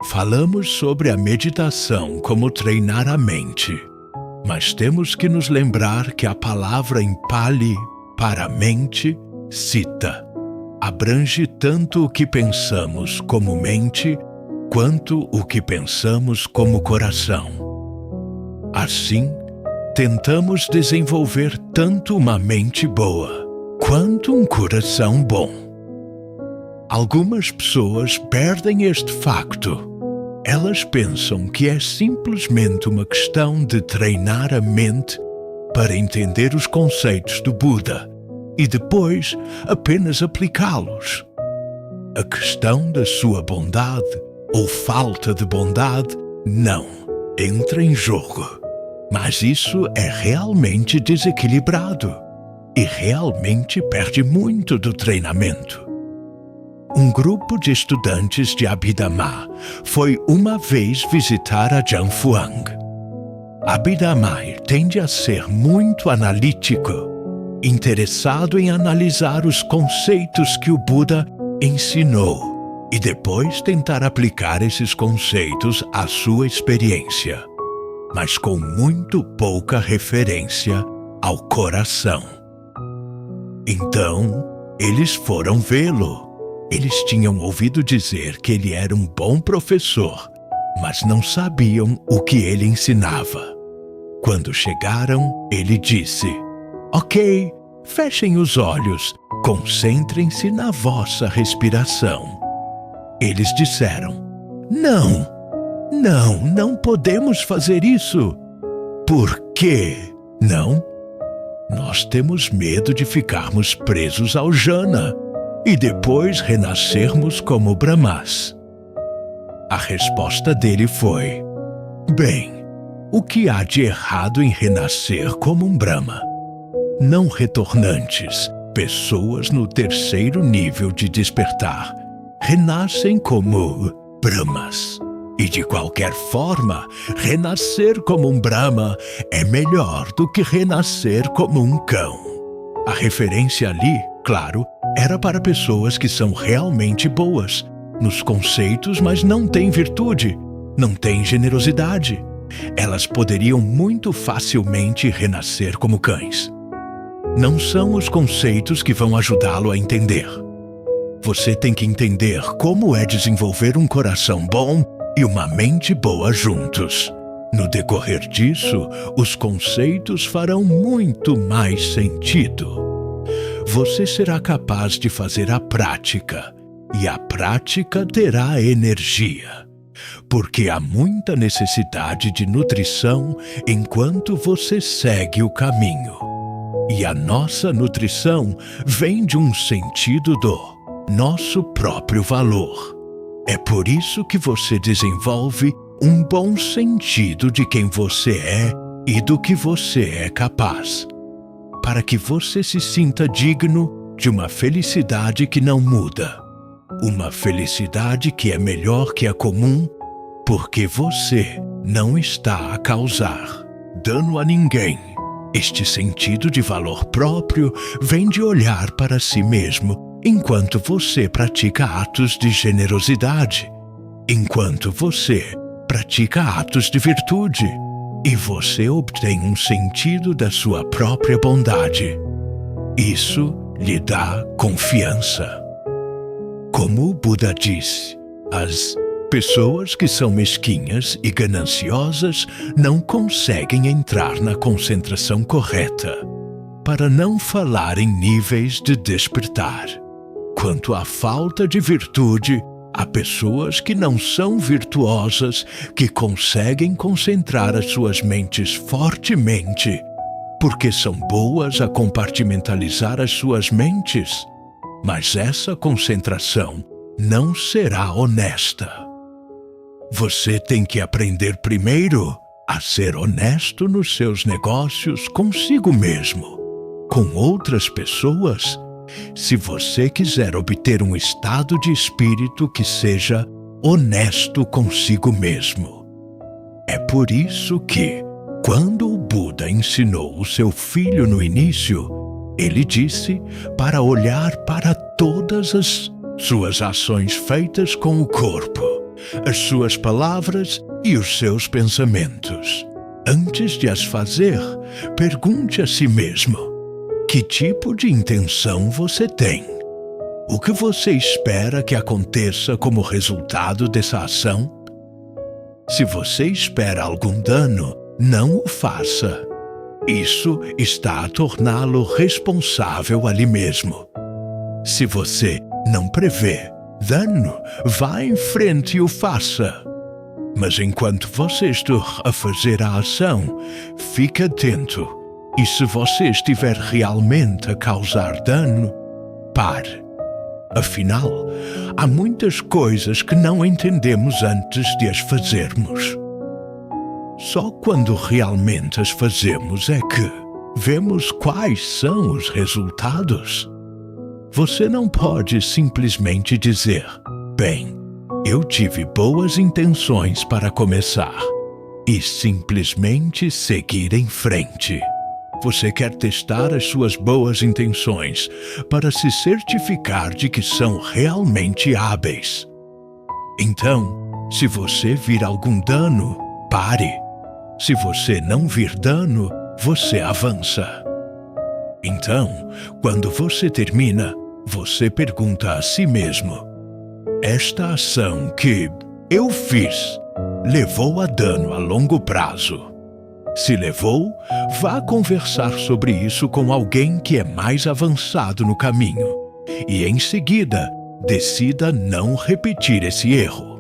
Falamos sobre a meditação como treinar a mente, mas temos que nos lembrar que a palavra em Pali para mente, citta, abrange tanto o que pensamos como mente, quanto o que pensamos como coração. Assim, tentamos desenvolver tanto uma mente boa, quanto um coração bom. Algumas pessoas perdem este facto. Elas pensam que é simplesmente uma questão de treinar a mente para entender os conceitos do Buda e depois apenas aplicá-los. A questão da sua bondade ou falta de bondade não entra em jogo, mas isso é realmente desequilibrado e realmente perde muito do treinamento. Um grupo de estudantes de Abhidhamma foi uma vez visitar a Jianfuang. Abhidhamma tende a ser muito analítico, interessado em analisar os conceitos que o Buda ensinou e depois tentar aplicar esses conceitos à sua experiência, mas com muito pouca referência ao coração. Então, eles foram vê-lo. Eles tinham ouvido dizer que ele era um bom professor, mas não sabiam o que ele ensinava. Quando chegaram, ele disse: "Ok, fechem os olhos, concentrem-se na vossa respiração." Eles disseram: Não podemos fazer isso." "Por quê? Não? Nós temos medo de ficarmos presos ao jhana e depois renascermos como Brahmas." A resposta dele foi: "Bem, o que há de errado em renascer como um Brahma? Não retornantes, pessoas no terceiro nível de despertar, renascem como Brahmas. E de qualquer forma, renascer como um Brahma é melhor do que renascer como um cão." A referência ali, claro, era para pessoas que são realmente boas nos conceitos, mas não têm virtude, não têm generosidade. Elas poderiam muito facilmente renascer como cães. Não são os conceitos que vão ajudá-lo a entender. Você tem que entender como é desenvolver um coração bom e uma mente boa juntos. No decorrer disso, os conceitos farão muito mais sentido. Você será capaz de fazer a prática, e a prática terá energia, porque há muita necessidade de nutrição enquanto você segue o caminho. E a nossa nutrição vem de um sentido do nosso próprio valor. É por isso que você desenvolve um bom sentido de quem você é e do que você é capaz, para que você se sinta digno de uma felicidade que não muda, uma felicidade que é melhor que a comum, porque você não está a causar dano a ninguém. Este sentido de valor próprio vem de olhar para si mesmo enquanto você pratica atos de generosidade, enquanto você pratica atos de virtude, e você obtém um sentido da sua própria bondade. Isso lhe dá confiança. Como o Buda disse, as pessoas que são mesquinhas e gananciosas não conseguem entrar na concentração correta, para não falar em níveis de despertar. Quanto à falta de virtude, há pessoas que não são virtuosas que conseguem concentrar as suas mentes fortemente, porque são boas a compartimentalizar as suas mentes, mas essa concentração não será honesta. Você tem que aprender primeiro a ser honesto nos seus negócios consigo mesmo, com outras pessoas, se você quiser obter um estado de espírito que seja honesto consigo mesmo. É por isso que, quando o Buda ensinou o seu filho no início, ele disse para olhar para todas as suas ações feitas com o corpo, as suas palavras e os seus pensamentos. Antes de as fazer, pergunte a si mesmo: que tipo de intenção você tem? O que você espera que aconteça como resultado dessa ação? Se você espera algum dano, não o faça. Isso está a torná-lo responsável ali mesmo. Se você não prevê dano, vá em frente e o faça. Mas enquanto você está a fazer a ação, fique atento. E se você estiver realmente a causar dano, pare. Afinal, há muitas coisas que não entendemos antes de as fazermos. Só quando realmente as fazemos é que vemos quais são os resultados. Você não pode simplesmente dizer: bem, eu tive boas intenções para começar, e simplesmente seguir em frente. Você quer testar as suas boas intenções para se certificar de que são realmente hábeis. Então, se você vir algum dano, pare. Se você não vir dano, você avança. Então, quando você termina, você pergunta a si mesmo: esta ação que eu fiz levou a dano a longo prazo? Se levou, vá conversar sobre isso com alguém que é mais avançado no caminho e, em seguida, decida não repetir esse erro.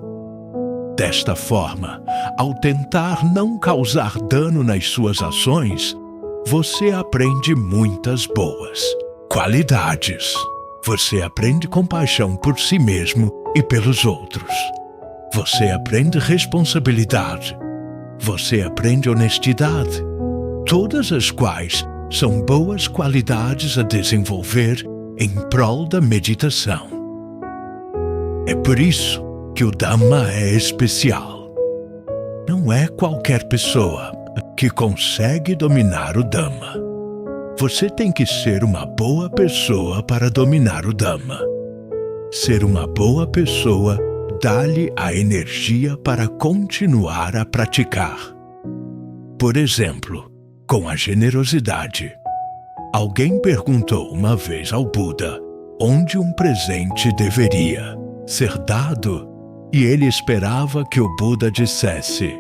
Desta forma, ao tentar não causar dano nas suas ações, você aprende muitas boas qualidades. Você aprende compaixão por si mesmo e pelos outros. Você aprende responsabilidade. Você aprende honestidade, todas as quais são boas qualidades a desenvolver em prol da meditação. É por isso que o Dhamma é especial. Não é qualquer pessoa que consegue dominar o Dhamma. Você tem que ser uma boa pessoa para dominar o Dhamma. Ser uma boa pessoa dá-lhe a energia para continuar a praticar. Por exemplo, com a generosidade. Alguém perguntou uma vez ao Buda onde um presente deveria ser dado, e ele esperava que o Buda dissesse: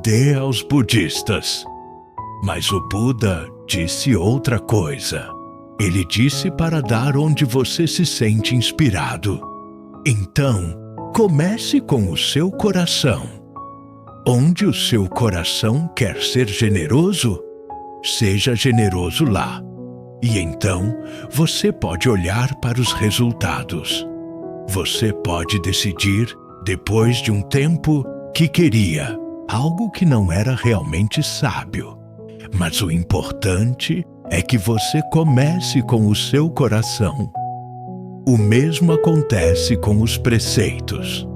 dê aos budistas. Mas o Buda disse outra coisa. Ele disse para dar onde você se sente inspirado. Então, comece com o seu coração. Onde o seu coração quer ser generoso, seja generoso lá. E então, você pode olhar para os resultados. Você pode decidir, depois de um tempo, que queria algo que não era realmente sábio. Mas o importante é que você comece com o seu coração. O mesmo acontece com os preceitos.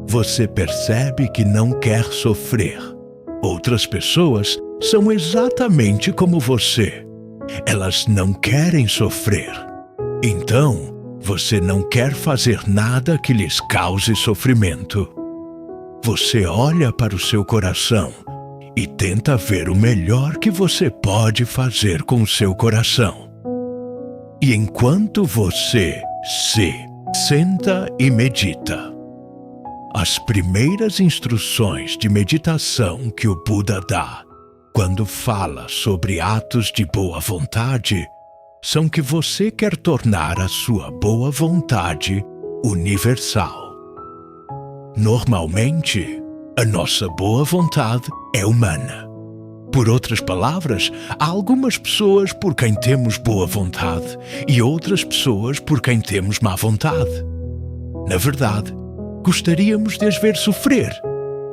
Você percebe que não quer sofrer. Outras pessoas são exatamente como você. Elas não querem sofrer. Então, você não quer fazer nada que lhes cause sofrimento. Você olha para o seu coração e tenta ver o melhor que você pode fazer com o seu coração. E enquanto você se senta e medita, as primeiras instruções de meditação que o Buda dá, quando fala sobre atos de boa vontade, são que você quer tornar a sua boa vontade universal. Normalmente, a nossa boa vontade é humana. Por outras palavras, há algumas pessoas por quem temos boa vontade e outras pessoas por quem temos má vontade. Na verdade, gostaríamos de as ver sofrer.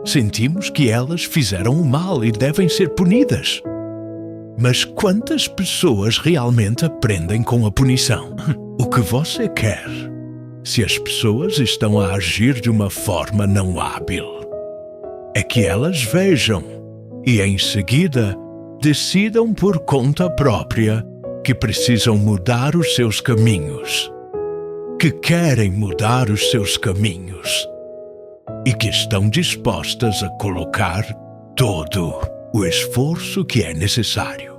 Sentimos que elas fizeram o mal e devem ser punidas. Mas quantas pessoas realmente aprendem com a punição? O que você quer? Se as pessoas estão a agir de uma forma não hábil, é que elas vejam e, em seguida, decidam por conta própria que precisam mudar os seus caminhos, que querem mudar os seus caminhos. e que estão dispostas a colocar todo o esforço que é necessário.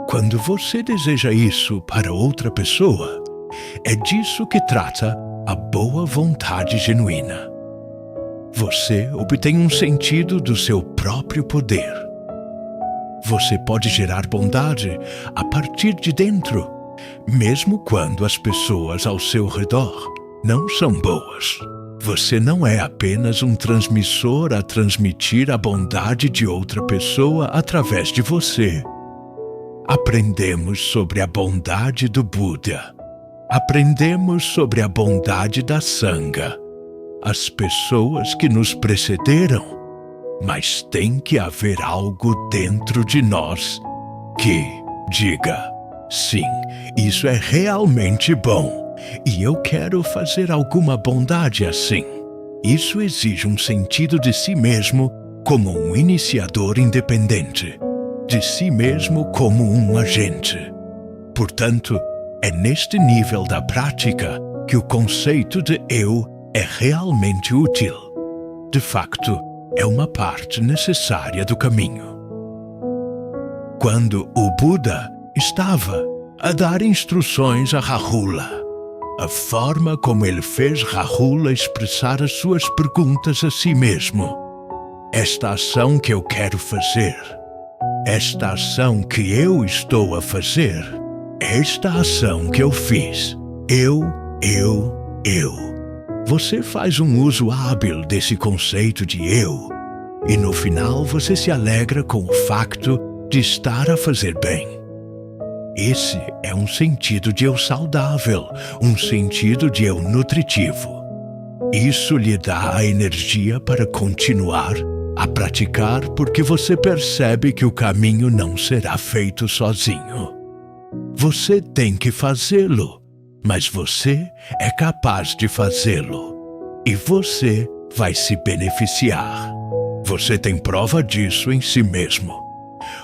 Quando você deseja isso para outra pessoa, é disso que trata a boa vontade genuína. Você obtém um sentido do seu próprio poder. Você pode gerar bondade a partir de dentro, mesmo quando as pessoas ao seu redor não são boas. Você não é apenas um transmissor a transmitir a bondade de outra pessoa através de você. Aprendemos sobre a bondade do Buda. Aprendemos sobre a bondade da Sangha, as pessoas que nos precederam, mas tem que haver algo dentro de nós que diga, sim, isso é realmente bom. E eu quero fazer alguma bondade assim. Isso exige um sentido de si mesmo como um iniciador independente, de si mesmo como um agente. Portanto, é neste nível da prática que o conceito de eu é realmente útil. De facto, é uma parte necessária do caminho. Quando o Buda estava a dar instruções a Rahula, a forma como ele fez Rahula expressar as suas perguntas a si mesmo. Esta ação que eu quero fazer, esta ação que eu estou a fazer, esta ação que eu fiz, eu. Você faz um uso hábil desse conceito de eu, e no final você se alegra com o facto de estar a fazer bem. Esse é um sentido de eu saudável, um sentido de eu nutritivo. Isso lhe dá a energia para continuar a praticar porque você percebe que o caminho não será feito sozinho. Você tem que fazê-lo, mas você é capaz de fazê-lo. E você vai se beneficiar. Você tem prova disso em si mesmo.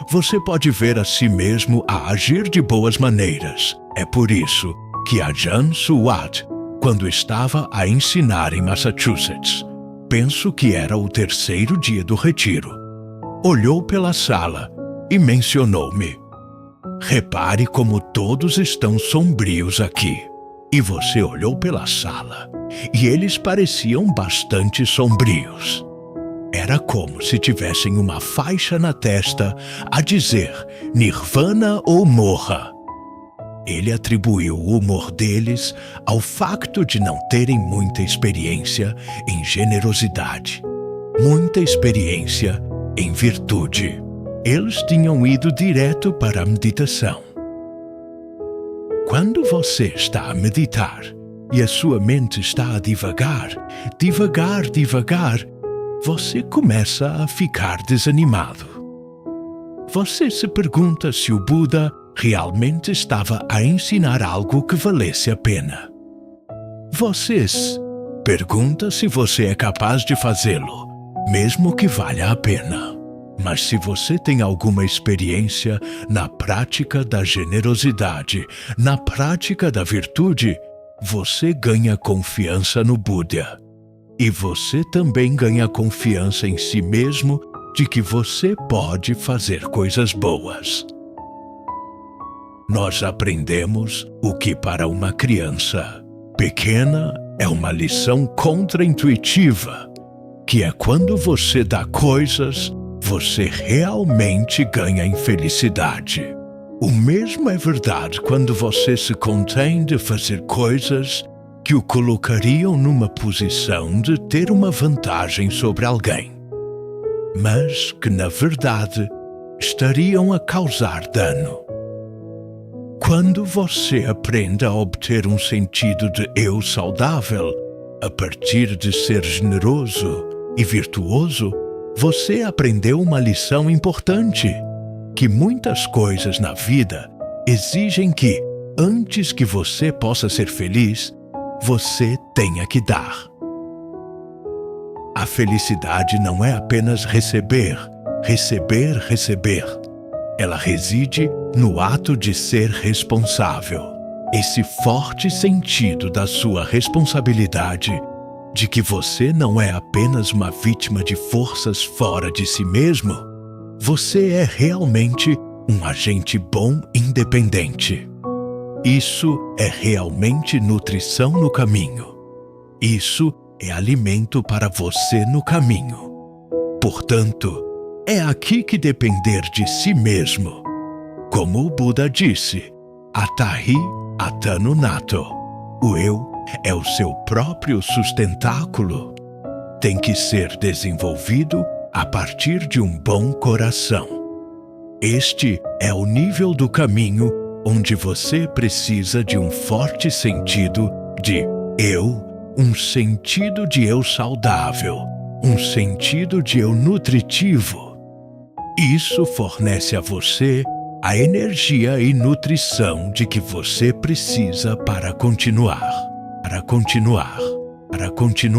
Você pode ver a si mesmo a agir de boas maneiras. É por isso que Ajahn Suwat, quando estava a ensinar em Massachusetts, penso que era o 3º dia do retiro, olhou pela sala e mencionou-me. Repare como todos estão sombrios aqui. E você olhou pela sala, e eles pareciam bastante sombrios. Era como se tivessem uma faixa na testa a dizer Nirvana ou morra. Ele atribuiu o humor deles ao facto de não terem muita experiência em generosidade, muita experiência em virtude. Eles tinham ido direto para a meditação. Quando você está a meditar e a sua mente está a divagar, você começa a ficar desanimado. Você se pergunta se o Buda realmente estava a ensinar algo que valesse a pena. Você se pergunta se você é capaz de fazê-lo, mesmo que valha a pena. Mas se você tem alguma experiência na prática da generosidade, na prática da virtude, você ganha confiança no Buda. E você também ganha confiança em si mesmo de que você pode fazer coisas boas. Nós aprendemos o que para uma criança pequena é uma lição contraintuitiva, que é quando você dá coisas, você realmente ganha em felicidade. O mesmo é verdade quando você se contém de fazer coisas que o colocariam numa posição de ter uma vantagem sobre alguém, mas que, na verdade, estariam a causar dano. Quando você aprende a obter um sentido de eu saudável, a partir de ser generoso e virtuoso, você aprendeu uma lição importante, que muitas coisas na vida exigem que, antes que você possa ser feliz, você tenha que dar. A felicidade não é apenas receber. Ela reside no ato de ser responsável. Esse forte sentido da sua responsabilidade de que você não é apenas uma vítima de forças fora de si mesmo. Você é realmente um agente bom independente. Isso é realmente nutrição no caminho. Isso é alimento para você no caminho. Portanto, é aqui que depender de si mesmo. Como o Buda disse, Atahi Atanu Nato. O eu é o seu próprio sustentáculo. Tem que ser desenvolvido a partir de um bom coração. Este é o nível do caminho onde você precisa de um forte sentido de eu, um sentido de eu saudável, um sentido de eu nutritivo. Isso fornece a você a energia e nutrição de que você precisa para continuar, para continuar, para continuar.